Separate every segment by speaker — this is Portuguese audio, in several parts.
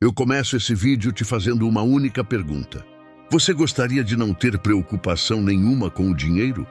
Speaker 1: Eu começo esse vídeo te fazendo uma única pergunta. Você gostaria de não ter preocupação nenhuma com o dinheiro?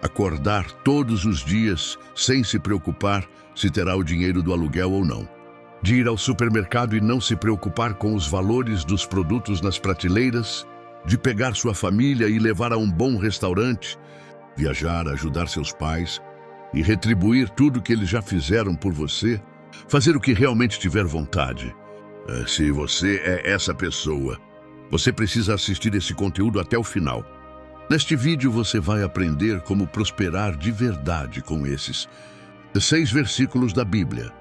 Speaker 1: Acordar todos os dias sem se preocupar se terá o dinheiro do aluguel ou não? De ir ao supermercado e não se preocupar com os valores dos produtos nas prateleiras? De pegar sua família e levar a um bom restaurante? Viajar, ajudar seus pais e retribuir tudo que eles já fizeram por você? Fazer o que realmente tiver vontade? Se você é essa pessoa, você precisa assistir esse conteúdo até o final. Neste vídeo você vai aprender como prosperar de verdade com esses 6 versículos da Bíblia.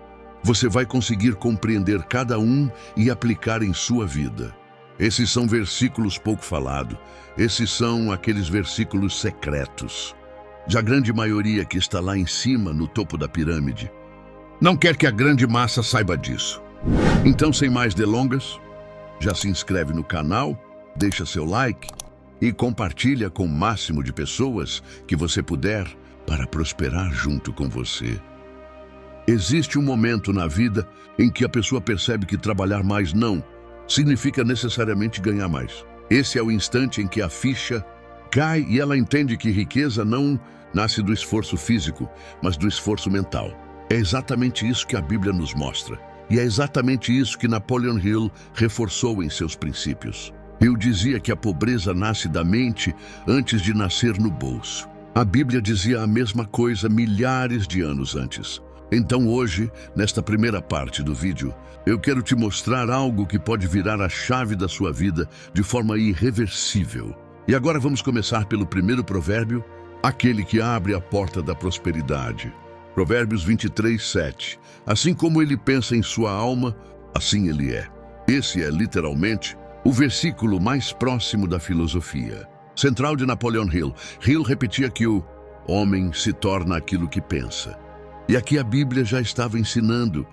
Speaker 1: Você vai conseguir compreender cada um e aplicar em sua vida. Esses são versículos pouco falados. Esses são aqueles versículos secretos. A grande maioria que está lá em cima, no topo da pirâmide, não quer que a grande massa saiba disso. Então, sem mais delongas, já se inscreve no canal, deixa seu like e compartilha com o máximo de pessoas que você puder para prosperar junto com você. Existe um momento na vida em que a pessoa percebe que trabalhar mais não significa necessariamente ganhar mais. Esse é o instante em que a ficha cai e ela entende que riqueza não nasce do esforço físico, mas do esforço mental. É exatamente isso que a Bíblia nos mostra. E é exatamente isso que Napoleon Hill reforçou em seus princípios. Hill dizia que a pobreza nasce da mente antes de nascer no bolso. A Bíblia dizia a mesma coisa milhares de anos antes. Então hoje, nesta primeira parte do vídeo, eu quero te mostrar algo que pode virar a chave da sua vida de forma irreversível. E agora vamos começar pelo primeiro provérbio, aquele que abre a porta da prosperidade. Provérbios 23:7. Assim como ele pensa em sua alma, assim ele é. Esse é, literalmente, o versículo mais próximo da filosofia central de Napoleon Hill. Hill repetia que o homem se torna aquilo que pensa. E aqui a Bíblia já estava ensinando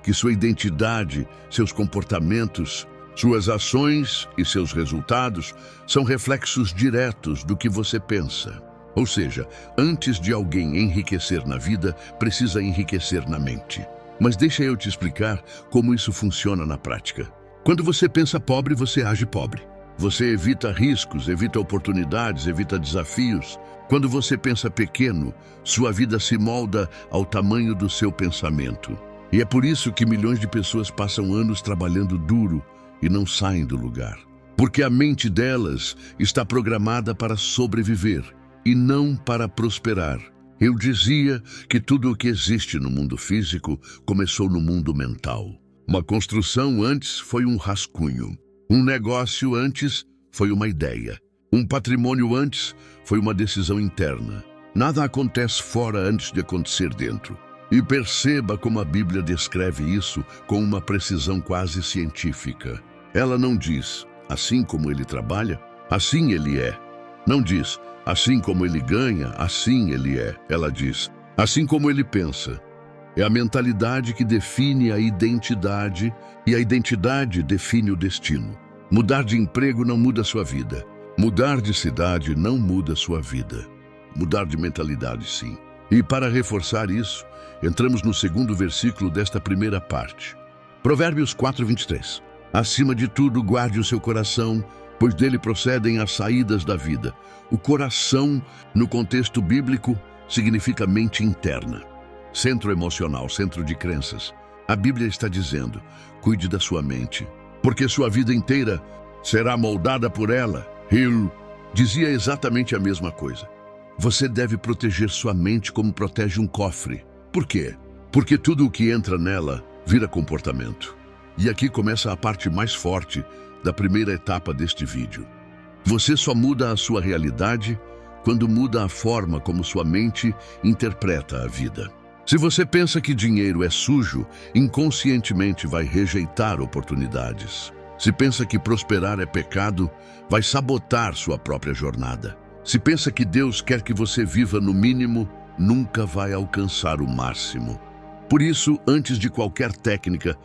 Speaker 1: que sua identidade, seus comportamentos, suas ações e seus resultados são reflexos diretos do que você pensa. Ou seja, antes de alguém enriquecer na vida, precisa enriquecer na mente. Mas deixa eu te explicar como isso funciona na prática. Quando você pensa pobre, você age pobre. Você evita riscos, evita oportunidades, evita desafios. Quando você pensa pequeno, sua vida se molda ao tamanho do seu pensamento. E é por isso que milhões de pessoas passam anos trabalhando duro e não saem do lugar. Porque a mente delas está programada para sobreviver e não para prosperar. Eu dizia que tudo o que existe no mundo físico começou no mundo mental. Uma construção antes foi um rascunho. Um negócio antes foi uma ideia. Um patrimônio antes foi uma decisão interna. Nada acontece fora antes de acontecer dentro. E perceba como a Bíblia descreve isso com uma precisão quase científica. Ela não diz, assim como ele trabalha, assim ele é. Não diz, assim como ele ganha, assim ele é. Ela diz, assim como ele pensa. É a mentalidade que define a identidade e a identidade define o destino. Mudar de emprego não muda sua vida. Mudar de cidade não muda sua vida. Mudar de mentalidade, sim. E para reforçar isso, entramos no segundo versículo desta primeira parte. Provérbios 4:23. Acima de tudo, guarde o seu coração, pois dele procedem as saídas da vida. O coração, no contexto bíblico, significa mente interna. Centro emocional, centro de crenças. A Bíblia está dizendo, cuide da sua mente, porque sua vida inteira será moldada por ela. Hill dizia exatamente a mesma coisa. Você deve proteger sua mente como protege um cofre. Por quê? Porque tudo o que entra nela vira comportamento. E aqui começa a parte mais forte da primeira etapa deste vídeo. Você só muda a sua realidade quando muda a forma como sua mente interpreta a vida. Se você pensa que dinheiro é sujo, inconscientemente vai rejeitar oportunidades. Se pensa que prosperar é pecado, vai sabotar sua própria jornada. Se pensa que Deus quer que você viva no mínimo, nunca vai alcançar o máximo. Por isso, antes de qualquer técnica,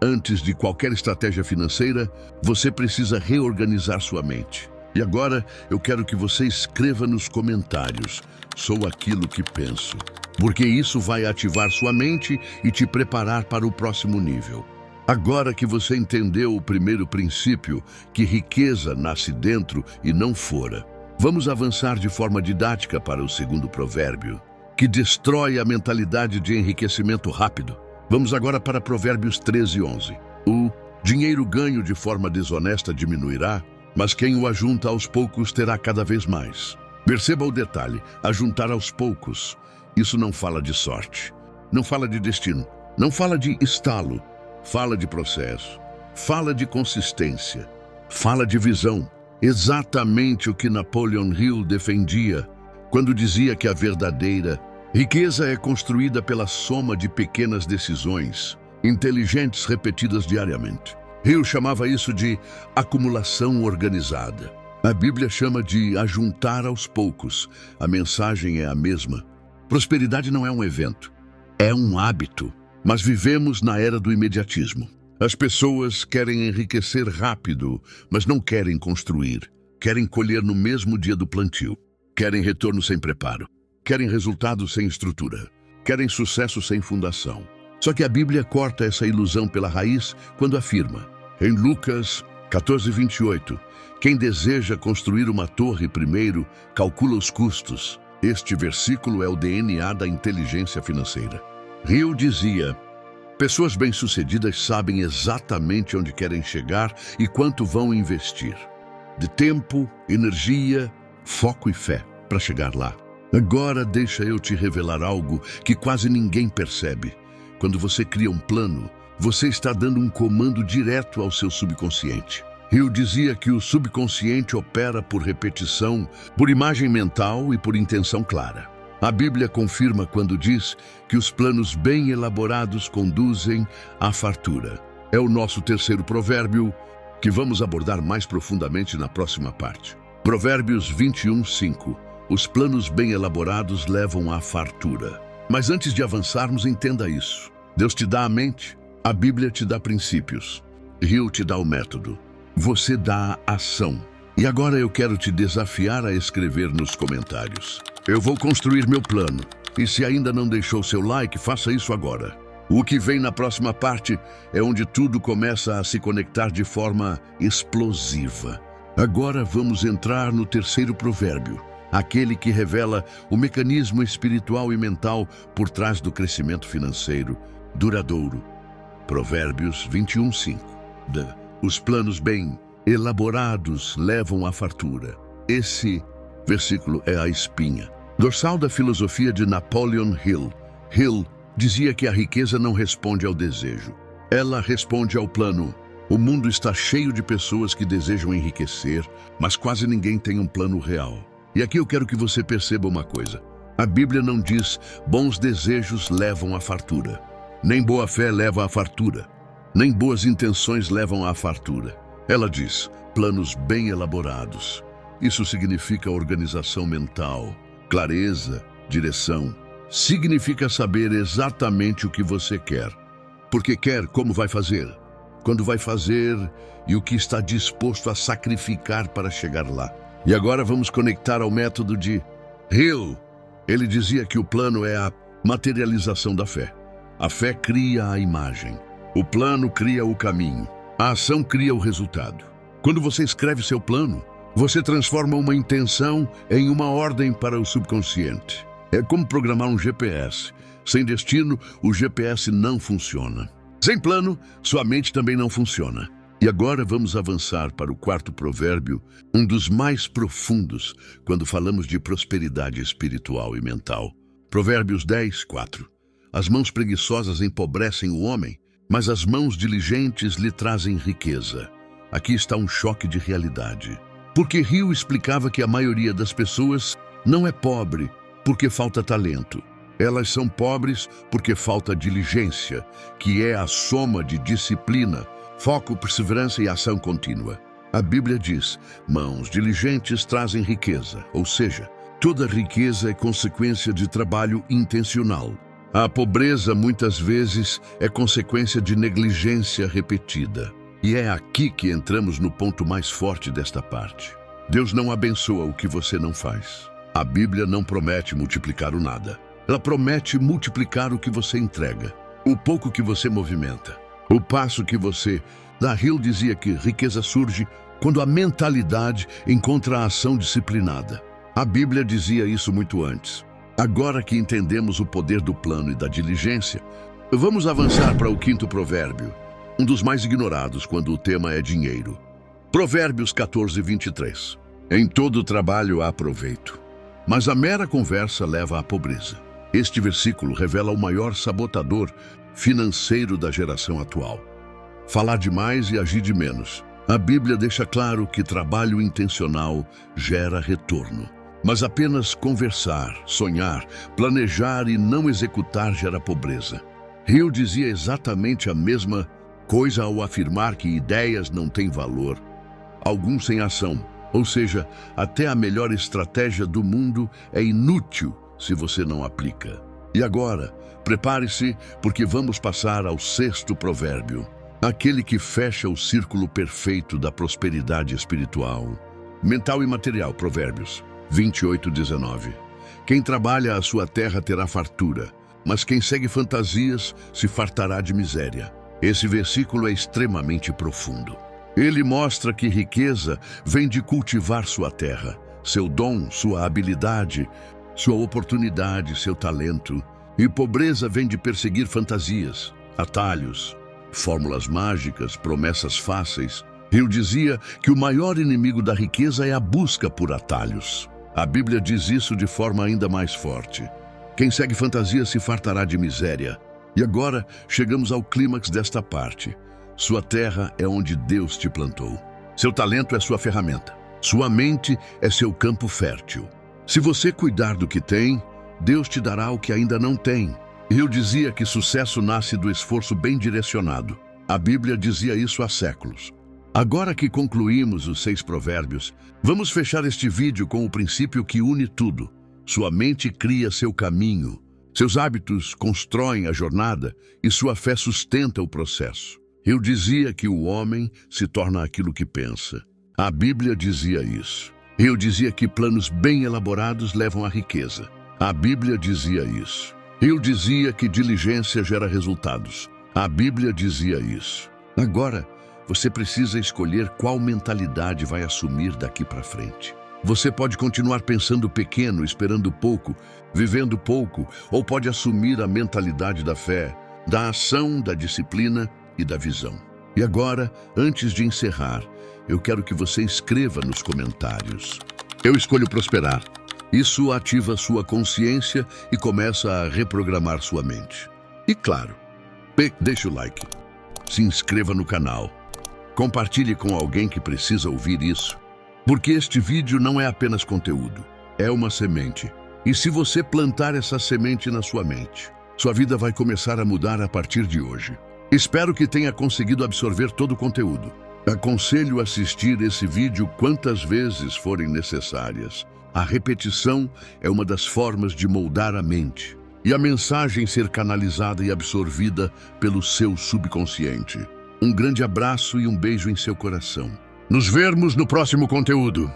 Speaker 1: antes de qualquer estratégia financeira, você precisa reorganizar sua mente. E agora, eu quero que você escreva nos comentários, sou aquilo que penso. Porque isso vai ativar sua mente e te preparar para o próximo nível. Agora que você entendeu o primeiro princípio, que riqueza nasce dentro e não fora, vamos avançar de forma didática para o segundo provérbio, que destrói a mentalidade de enriquecimento rápido. Vamos agora para Provérbios 13:11. O dinheiro ganho de forma desonesta diminuirá, mas quem o ajunta aos poucos terá cada vez mais. Perceba o detalhe: ajuntar aos poucos. Isso não fala de sorte, não fala de destino, não fala de estalo, fala de processo, fala de consistência, fala de visão. Exatamente o que Napoleon Hill defendia quando dizia que a verdadeira riqueza é construída pela soma de pequenas decisões inteligentes repetidas diariamente. Hill chamava isso de acumulação organizada. A Bíblia chama de ajuntar aos poucos. A mensagem é a mesma. Prosperidade não é um evento, é um hábito. Mas vivemos na era do imediatismo. As pessoas querem enriquecer rápido, mas não querem construir. Querem colher no mesmo dia do plantio. Querem retorno sem preparo. Querem resultados sem estrutura. Querem sucesso sem fundação. Só que a Bíblia corta essa ilusão pela raiz quando afirma, em Lucas 14:28, quem deseja construir uma torre primeiro, calcula os custos. Este versículo é o DNA da inteligência financeira. Hill dizia, pessoas bem-sucedidas sabem exatamente onde querem chegar e quanto vão investir. De tempo, energia, foco e fé para chegar lá. Agora deixa eu te revelar algo que quase ninguém percebe. Quando você cria um plano, você está dando um comando direto ao seu subconsciente. Hill dizia que o subconsciente opera por repetição, por imagem mental e por intenção clara. A Bíblia confirma quando diz que os planos bem elaborados conduzem à fartura. É o nosso terceiro provérbio, que vamos abordar mais profundamente na próxima parte. Provérbios 21:5. Os planos bem elaborados levam à fartura. Mas antes de avançarmos, entenda isso. Deus te dá a mente, a Bíblia te dá princípios. Hill te dá o método. Você dá a ação. E agora eu quero te desafiar a escrever nos comentários. Eu vou construir meu plano. E se ainda não deixou seu like, faça isso agora. O que vem na próxima parte é onde tudo começa a se conectar de forma explosiva. Agora vamos entrar no terceiro provérbio, aquele que revela o mecanismo espiritual e mental por trás do crescimento financeiro duradouro. Provérbios 21:5. Os planos bem elaborados levam à fartura. Esse versículo é a espinha dorsal da filosofia de Napoleon Hill. Hill dizia que a riqueza não responde ao desejo, ela responde ao plano. O mundo está cheio de pessoas que desejam enriquecer, mas quase ninguém tem um plano real. E aqui eu quero que você perceba uma coisa. A Bíblia não diz bons desejos levam à fartura, nem boa fé leva à fartura, nem boas intenções levam à fartura. Ela diz planos bem elaborados. Isso significa organização mental, clareza, direção. Significa saber exatamente o que você quer. Porque quer, como vai fazer, quando vai fazer e o que está disposto a sacrificar para chegar lá. E agora vamos conectar ao método de Hill. Ele dizia que o plano é a materialização da fé. A fé cria a imagem. O plano cria o caminho. A ação cria o resultado. Quando você escreve seu plano, você transforma uma intenção em uma ordem para o subconsciente. É como programar um GPS. Sem destino, o GPS não funciona. Sem plano, sua mente também não funciona. E agora vamos avançar para o quarto provérbio, um dos mais profundos quando falamos de prosperidade espiritual e mental. Provérbios 10:4. As mãos preguiçosas empobrecem o homem, mas as mãos diligentes lhe trazem riqueza. Aqui está um choque de realidade. Porque Hill explicava que a maioria das pessoas não é pobre porque falta talento. Elas são pobres porque falta diligência, que é a soma de disciplina, foco, perseverança e ação contínua. A Bíblia diz, mãos diligentes trazem riqueza, ou seja, toda riqueza é consequência de trabalho intencional. A pobreza, muitas vezes, é consequência de negligência repetida. E é aqui que entramos no ponto mais forte desta parte. Deus não abençoa o que você não faz. A Bíblia não promete multiplicar o nada. Ela promete multiplicar o que você entrega, o pouco que você movimenta. O passo que você dá. Hill dizia que riqueza surge quando a mentalidade encontra a ação disciplinada. A Bíblia dizia isso muito antes. Agora que entendemos o poder do plano e da diligência, vamos avançar para o quinto provérbio, um dos mais ignorados quando o tema é dinheiro. Provérbios 14, 23. Em todo trabalho há proveito, mas a mera conversa leva à pobreza. Este versículo revela o maior sabotador financeiro da geração atual. Falar demais e agir de menos. A Bíblia deixa claro que trabalho intencional gera retorno. Mas apenas conversar, sonhar, planejar e não executar gera pobreza. Hill dizia exatamente a mesma coisa ao afirmar que ideias não têm valor, alguns sem ação. Ou seja, até a melhor estratégia do mundo é inútil se você não aplica. E agora, prepare-se, porque vamos passar ao sexto provérbio, aquele que fecha o círculo perfeito da prosperidade espiritual, mental e material. Provérbios 28, 19. Quem trabalha a sua terra terá fartura, mas quem segue fantasias se fartará de miséria. Esse versículo é extremamente profundo. Ele mostra que riqueza vem de cultivar sua terra, seu dom, sua habilidade, sua oportunidade, seu talento. E pobreza vem de perseguir fantasias, atalhos, fórmulas mágicas, promessas fáceis. Hill dizia que o maior inimigo da riqueza é a busca por atalhos. A Bíblia diz isso de forma ainda mais forte. Quem segue fantasia se fartará de miséria. E agora chegamos ao clímax desta parte. Sua terra é onde Deus te plantou. Seu talento é sua ferramenta. Sua mente é seu campo fértil. Se você cuidar do que tem, Deus te dará o que ainda não tem. Hill dizia que sucesso nasce do esforço bem direcionado. A Bíblia dizia isso há séculos. Agora que concluímos os 6 provérbios, vamos fechar este vídeo com o princípio que une tudo. Sua mente cria seu caminho, seus hábitos constroem a jornada e sua fé sustenta o processo. Hill dizia que o homem se torna aquilo que pensa. A Bíblia dizia isso. Hill dizia que planos bem elaborados levam à riqueza. A Bíblia dizia isso. Hill dizia que diligência gera resultados. A Bíblia dizia isso. Agora, você precisa escolher qual mentalidade vai assumir daqui para frente. Você pode continuar pensando pequeno, esperando pouco, vivendo pouco, ou pode assumir a mentalidade da fé, da ação, da disciplina e da visão. E agora, antes de encerrar, eu quero que você escreva nos comentários: eu escolho prosperar. Isso ativa sua consciência e começa a reprogramar sua mente. E claro, deixe o like, se inscreva no canal, compartilhe com alguém que precisa ouvir isso, porque este vídeo não é apenas conteúdo, é uma semente. E se você plantar essa semente na sua mente, sua vida vai começar a mudar a partir de hoje. Espero que tenha conseguido absorver todo o conteúdo. Aconselho assistir esse vídeo quantas vezes forem necessárias. A repetição é uma das formas de moldar a mente e a mensagem ser canalizada e absorvida pelo seu subconsciente. Um grande abraço e um beijo em seu coração. Nos vemos no próximo conteúdo.